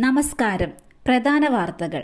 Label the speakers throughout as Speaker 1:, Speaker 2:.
Speaker 1: നമസ്കാരം. പ്രധാന വാർത്തകൾ.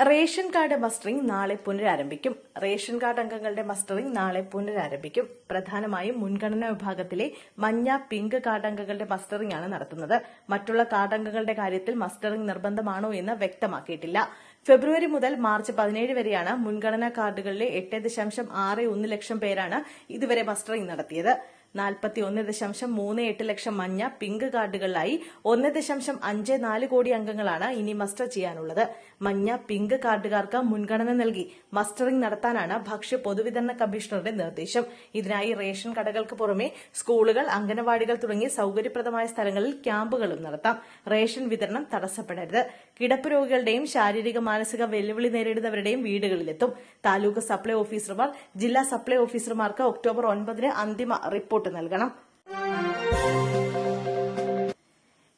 Speaker 2: റേഷൻ കാർഡ് മസ്റ്ററിംഗ് നാളെ പുനരാരംഭിക്കും. റേഷൻ കാർഡ് അംഗങ്ങളുടെ മസ്റ്ററിംഗ് നാളെ പുനരാരംഭിക്കും. പ്രധാനമായും മുൻഗണനാ വിഭാഗത്തിലെ മഞ്ഞ, പിങ്ക് കാർഡ് അംഗങ്ങളുടെ മസ്റ്ററിംഗ് ആണ് നടത്തുന്നത്. മറ്റുള്ള കാർഡ് അംഗങ്ങളുടെ കാര്യത്തിൽ മസ്റ്ററിംഗ് നിർബന്ധമാണോ എന്ന് വ്യക്തമാക്കിയിട്ടില്ല. ഫെബ്രുവരി മുതൽ മാർച്ച് 17 വരെയാണ് മുൻഗണനാ കാർഡുകളിലെ 8.61 ലക്ഷം പേരാണ് ഇതുവരെ മസ്റ്ററിംഗ് നടത്തിയത്. 41.38 ലക്ഷം മഞ്ഞ, പിങ്ക് കാർഡുകളിലായി 1.54 കോടി അംഗങ്ങളാണ് ഇനി മസ്റ്റർ ചെയ്യാനുള്ളത്. മഞ്ഞ, പിങ്ക് കാർഡുകാർക്ക് മുൻഗണന നൽകി മസ്റ്ററിംഗ് നടത്താനാണ് ഭക്ഷ്യ പൊതുവിതരണ കമ്മീഷണറുടെ നിർദ്ദേശം. ഇതിനായി റേഷൻ കടകൾക്ക് പുറമെ സ്കൂളുകൾ, അംഗനവാടികൾ തുടങ്ങി സൌകര്യപ്രദമായ സ്ഥലങ്ങളിൽ ക്യാമ്പുകളും നടത്താം. റേഷൻ വിതരണം തടസ്സപ്പെടരുത്. കിടപ്പ് രോഗികളുടെയും ശാരീരിക മാനസിക വെല്ലുവിളി നേരിടുന്നവരുടെയും വീടുകളിലെത്തും. താലൂക്ക് സപ്ലൈ ഓഫീസർമാർ, ജില്ലാ സപ്ലൈ ഓഫീസർമാർക്ക് ഒക്ടോബർ 9 അന്തിമ റിപ്പോർട്ട് നൽകണം.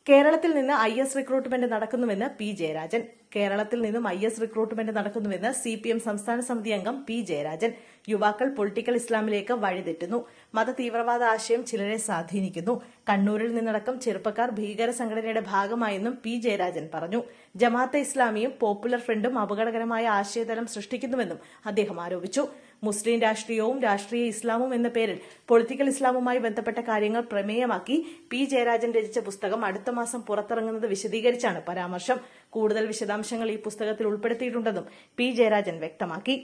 Speaker 2: കേരളത്തിൽ നിന്ന് IS റിക്രൂട്ട്മെന്റ് നടക്കുന്നുവെന്ന് പി ജയരാജൻ. കേരളത്തിൽ നിന്നും IS റിക്രൂട്ട്മെന്റ് നടക്കുന്നുവെന്ന് CPM സംസ്ഥാന സമിതി അംഗം പി ജയരാജൻ. യുവാക്കൾ പൊളിറ്റിക്കൽ ഇസ്ലാമിലേക്ക് വഴിതെറ്റുന്നു. മതതീവ്രവാദ ആശയം ചിലരെ സ്വാധീനിക്കുന്നു. കണ്ണൂരിൽ നിന്നടക്കം ചെറുപ്പക്കാർ ഭീകര സംഘടനയുടെ ഭാഗമായെന്നും പി ജയരാജൻ പറഞ്ഞു. ജമാഅത്തെ ഇസ്ലാമിയും പോപ്പുലർ ഫ്രണ്ടും അപകടകരമായ ആശയതലം സൃഷ്ടിക്കുന്നുവെന്നും അദ്ദേഹം ആരോപിച്ചു. മുസ്ലിം രാഷ്ട്രീയവും രാഷ്ട്രീയ ഇസ്ലാമും എന്ന പേരിൽ പൊളിറ്റിക്കൽ ഇസ്ലാമുമായി ബന്ധപ്പെട്ട കാര്യങ്ങൾ പ്രമേയമാക്കി പി ജയരാജൻ രചിച്ച പുസ്തകം അടുത്ത മാസം പുറത്തിറങ്ങുന്നത് വിശദീകരിച്ചാണ് പരാമർശം. കൂടുതൽ വിശദാംശങ്ങൾ ഈ പുസ്തകത്തിൽ ഉൾപ്പെടുത്തിയിട്ടുണ്ടെന്നും പി ജയരാജൻ വ്യക്തമാക്കി.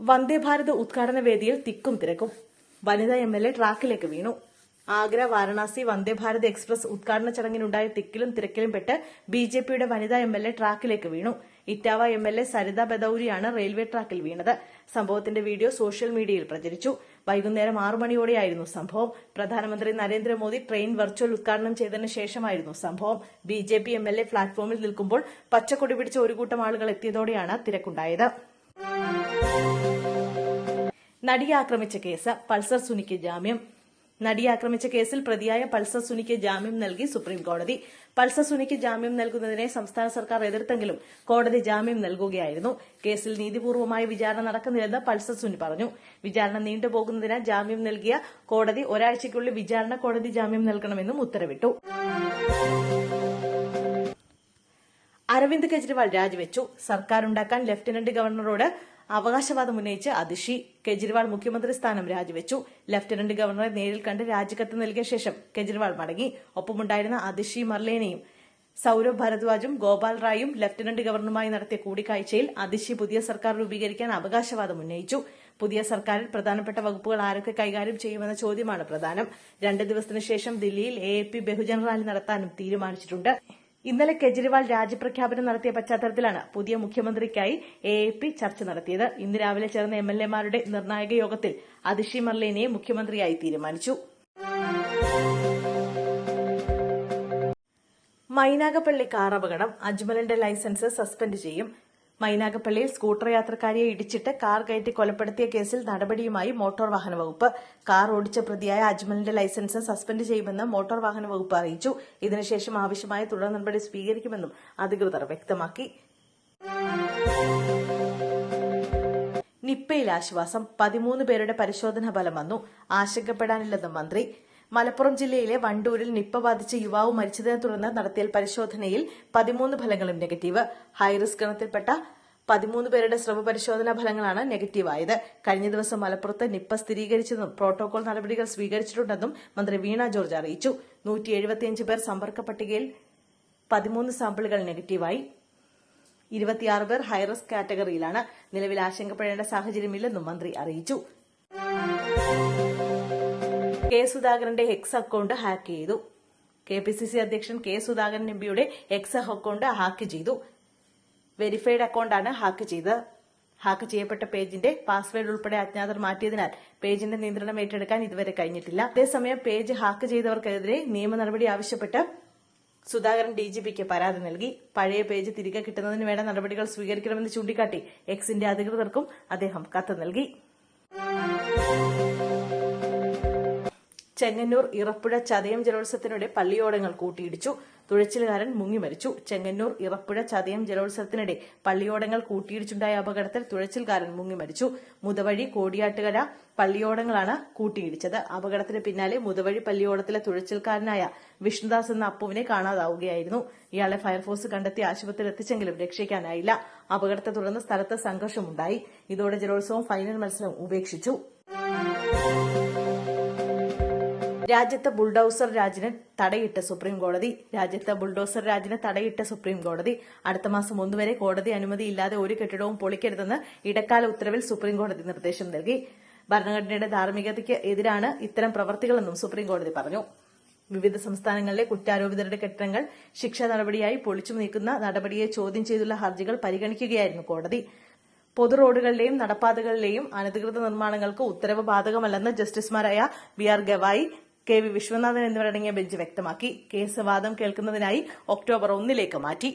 Speaker 2: വന്ദേഭാരത് ഉദ്ഘാടന വേദിയിൽ തിക്കും തിരക്കും. വനിതാ MLA ട്രാക്കിലേക്ക് വീണു. ആഗ്ര, വാരണാസി വന്ദേഭാരത് എക്സ്പ്രസ് ഉദ്ഘാടന ചടങ്ങിനുണ്ടായ തിക്കിലും തിരക്കിലും പെട്ട് BJPയുടെ വനിതാ MLA ട്രാക്കിലേക്ക് വീണു. ഇറ്റാവ MLA സരിത ബദൌരിയാണ് റെയിൽവേ ട്രാക്കിൽ വീണത്. സംഭവത്തിന്റെ വീഡിയോ സോഷ്യൽ മീഡിയയിൽ പ്രചരിച്ചു. വൈകുന്നേരം 6 മണിയോടെയായിരുന്നു സംഭവം. പ്രധാനമന്ത്രി നരേന്ദ്രമോദി ട്രെയിൻ വെർച്വൽ ഉദ്ഘാടനം ചെയ്തതിനു ശേഷമായിരുന്നു സംഭവം. BJP MLA പ്ലാറ്റ്ഫോമിൽ നിൽക്കുമ്പോൾ പച്ചക്കൊടി പിടിച്ച ഒരു കൂട്ടം ആളുകൾ എത്തിയതോടെയാണ് തിരക്കുണ്ടായത്. നടിയെ ആക്രമിച്ച കേസ്, പൾസർ സുനിക്ക് ജാമ്യം. നടിയെ ആക്രമിച്ച കേസിൽ പ്രതിയായ പൾസർ സുനിക്ക് ജാമ്യം നൽകി സുപ്രീംകോടതി. പൾസർ സുനിക്ക് ജാമ്യം നൽകുന്നതിനെ സംസ്ഥാന സർക്കാർ എതിർത്തെങ്കിലും കോടതി ജാമ്യം നൽകുകയായിരുന്നു. കേസിൽ നീതിപൂർവമായ വിചാരണ നടക്കുന്നില്ലെന്ന് പൾസർ സുനി പറഞ്ഞു. വിചാരണ നീണ്ടുപോകുന്നതിനാൽ ജാമ്യം നൽകിയ കോടതി ഒരാഴ്ചയ്ക്കുള്ളിൽ വിചാരണ കോടതി ജാമ്യം നൽകണമെന്നും ഉത്തരവിട്ടു. അരവിന്ദ് കെജ്രിവാൾ രാജിവെച്ചു. സർക്കാരുണ്ടാക്കാൻ ലഫ്റ്റനന്റ് ഗവർണറോട് അവകാശവാദം ഉന്നയിച്ച് അതിഷി. കെജ്രിവാൾ മുഖ്യമന്ത്രി സ്ഥാനം രാജിവെച്ചു. ലഫ്റ്റനന്റ് ഗവർണറെ നേരിൽ കണ്ട് രാജിക്കത്ത് നൽകിയ ശേഷം കെജ്രിവാൾ മടങ്ങി. ഒപ്പമുണ്ടായിരുന്ന അതിഷി മർലേനയും സൌരഭ് ഭരദ്വാജും ഗോപാൽ റായും ലഫ്റ്റനന്റ് ഗവർണറുമായി നടത്തിയ കൂടിക്കാഴ്ചയിൽ അതിഷി പുതിയ സർക്കാർ രൂപീകരിക്കാൻ അവകാശവാദം ഉന്നയിച്ചു. പുതിയ സർക്കാരിൽ പ്രധാനപ്പെട്ട വകുപ്പുകൾ ആരൊക്കെ കൈകാര്യം ചെയ്യുമെന്ന ചോദ്യമാണ് പ്രധാനം. 2 ദിവസത്തിനു ശേഷം ദില്ലിയിൽ AAP ബഹുജൻ റാലി നടത്താനും തീരുമാനിച്ചിട്ടുണ്ട്. ഇന്നലെ കെജ്രിവാൾ രാജിപ്രഖ്യാപനം നടത്തിയ പശ്ചാത്തലത്തിലാണ് പുതിയ മുഖ്യമന്ത്രിക്കായി AAP ചർച്ച നടത്തിയത്. ഇന്ന് രാവിലെ ചേർന്ന MLAമാരുടെ നിർണായക യോഗത്തിൽ അതിഷി മർലേനയെ മുഖ്യമന്ത്രിയായി തീരുമാനിച്ചു. മൈനാഗപ്പള്ളി കാർ അപകടം, അജ്മലിന്റെ ലൈസൻസ് സസ്പെൻഡ് ചെയ്യും. മൈനാഗപ്പള്ളിയിൽ സ്കൂട്ടർ യാത്രക്കാരിയെ ഇടിച്ചിട്ട് കാർ കയറ്റി കൊലപ്പെടുത്തിയ കേസിൽ നടപടിയുമായി മോട്ടോർ വാഹന വകുപ്പ്. കാർ ഓടിച്ച പ്രതിയായ അജ്മലിന്റെ ലൈസൻസ് സസ്പെൻഡ് ചെയ്യുമെന്ന് മോട്ടോർ വാഹന വകുപ്പ് അറിയിച്ചു. ഇതിനുശേഷം ആവശ്യമായ തുടർ നടപടി സ്വീകരിക്കുമെന്നും അധികൃതർ വ്യക്തമാക്കി. നിപ്പയിൽ ആശ്വാസം, 13 പേരുടെ പരിശോധനാ ഫലം വന്നു. ആശങ്കപ്പെടാനില്ലെന്ന് മന്ത്രി. മലപ്പുറം ജില്ലയിലെ വണ്ടൂരിൽ നിപ്പ ബാധിച്ച് യുവാവ് മരിച്ചതിനെ തുടർന്ന് നടത്തിയ പരിശോധനയിൽ 13 ഫലങ്ങളും നെഗറ്റീവ്. ഹൈറിസ്ക് ഗണത്തിൽപ്പെട്ട 13 പേരുടെ സ്രവ പരിശോധനാ ഫലങ്ങളാണ് നെഗറ്റീവായത്. കഴിഞ്ഞ ദിവസം മലപ്പുറത്ത് നിപ്പ സ്ഥിരീകരിച്ചെന്നും പ്രോട്ടോകോൾ നടപടികൾ സ്വീകരിച്ചിട്ടുണ്ടെന്നും മന്ത്രി വീണ ജോർജ് അറിയിച്ചു. 175 പേർ സമ്പർക്ക പട്ടികയിൽ 13 സാമ്പിളുകൾ നെഗറ്റീവായി. 26 പേർ ഹൈറിസ്ക് കാറ്റഗറിയിലാണ്. നിലവിൽ ആശങ്കപ്പെടേണ്ട സാഹചര്യമില്ലെന്നും മന്ത്രി അറിയിച്ചു. കെ സുധാകരന്റെ എക്സ് അക്കൌണ്ട് ഹാക്ക് ചെയ്തു. KPCC അധ്യക്ഷൻ കെ സുധാകരൻ MPയുടെ എക്സ് അക്കൌണ്ട് ഹാക്ക് ചെയ്തു. വെരിഫൈഡ് അക്കൌണ്ടാണ് ഹാക്ക് ചെയ്തത്. ഹാക്ക് ചെയ്യപ്പെട്ട പേജിന്റെ പാസ്വേഡ് ഉൾപ്പെടെ അജ്ഞാതർ മാറ്റിയതിനാൽ പേജിന്റെ നിയന്ത്രണം ഏറ്റെടുക്കാൻ ഇതുവരെ കഴിഞ്ഞിട്ടില്ല. അതേസമയം പേജ് ഹാക്ക് ചെയ്തവർക്കെതിരെ നിയമ നടപടി ആവശ്യപ്പെട്ട് സുധാകരൻ DGPക്ക് പരാതി നൽകി. പഴയ പേജ് തിരികെ കിട്ടുന്നതിന് വേണ്ട നടപടികൾ സ്വീകരിക്കണമെന്ന് ചൂണ്ടിക്കാട്ടി എക്സിന്റെ അധികൃതർക്കും അദ്ദേഹം കത്ത് നൽകി. ചെങ്ങന്നൂർ ഇറപ്പുഴ ചതയം ജലോത്സവത്തിനിടെ പള്ളിയോടങ്ങൾ കൂട്ടിയിടിച്ചു. തുഴച്ചിലുകാരൻ മുങ്ങി മരിച്ചു. ചെങ്ങന്നൂർ ഇറപ്പുഴ ചതയം ജലോത്സവത്തിനിടെ പള്ളിയോടങ്ങൾ കൂട്ടിയിടിച്ചുണ്ടായ അപകടത്തിൽ തുഴച്ചിൽക്കാരൻ മുങ്ങി മരിച്ചു. മുതവഴി കോടിയാട്ടുകര പള്ളിയോടങ്ങളാണ് കൂട്ടിയിടിച്ചത്. അപകടത്തിന് പിന്നാലെ മുതവഴി പള്ളിയോടത്തിലെ തുഴച്ചിൽക്കാരനായ വിഷ്ണുദാസ് എന്ന അപ്പുവിനെ കാണാതാവുകയായിരുന്നു. ഇയാളെ ഫയർഫോഴ്സ് കണ്ടെത്തി ആശുപത്രിയിൽ എത്തിച്ചെങ്കിലും രക്ഷിക്കാനായില്ല. അപകടത്തെ തുടർന്ന് സ്ഥലത്ത് സംഘർഷമുണ്ടായി. ഇതോടെ ജലോത്സവം ഫൈനൽ മത്സരം ഉപേക്ഷിച്ചു. രാജ്യത്ത് ബുൾഡോസർ രാജിന് തടയിട്ട സുപ്രീംകോടതി. അടുത്ത മാസം 1 വരെ കോടതി അനുമതിയില്ലാതെ ഒരു കെട്ടിടവും പൊളിക്കരുതെന്ന് ഇടക്കാല ഉത്തരവിൽ സുപ്രീംകോടതി നിർദ്ദേശം നൽകി. ഭരണഘടനയുടെ ധാർമ്മികതയ്ക്ക് എതിരാണ് ഇത്തരം പ്രവർത്തികളെന്നും സുപ്രീംകോടതി പറഞ്ഞു. വിവിധ സംസ്ഥാനങ്ങളിലെ കുറ്റാരോപിതരുടെ കെട്ടിടങ്ങൾ ശിക്ഷാ നടപടിയായി പൊളിച്ചു നീക്കുന്ന നടപടിയെ ചോദ്യം ചെയ്തുള്ള ഹർജികൾ പരിഗണിക്കുകയായിരുന്നു കോടതി. പൊതു റോഡുകളിലെയും നടപ്പാതകളിലെയും അനധികൃത നിർമ്മാണങ്ങൾക്ക് ഉത്തരവ് ബാധകമല്ലെന്ന് ജസ്റ്റിസുമാരായ BR ഗവായി, KV വിശ്വനാഥൻ എന്നിവരടങ്ങിയ ബെഞ്ച് വ്യക്തമാക്കി. കേസ് വാദം കേൾക്കുന്നതിനായി ഒക്ടോബർ 1 മാറ്റി.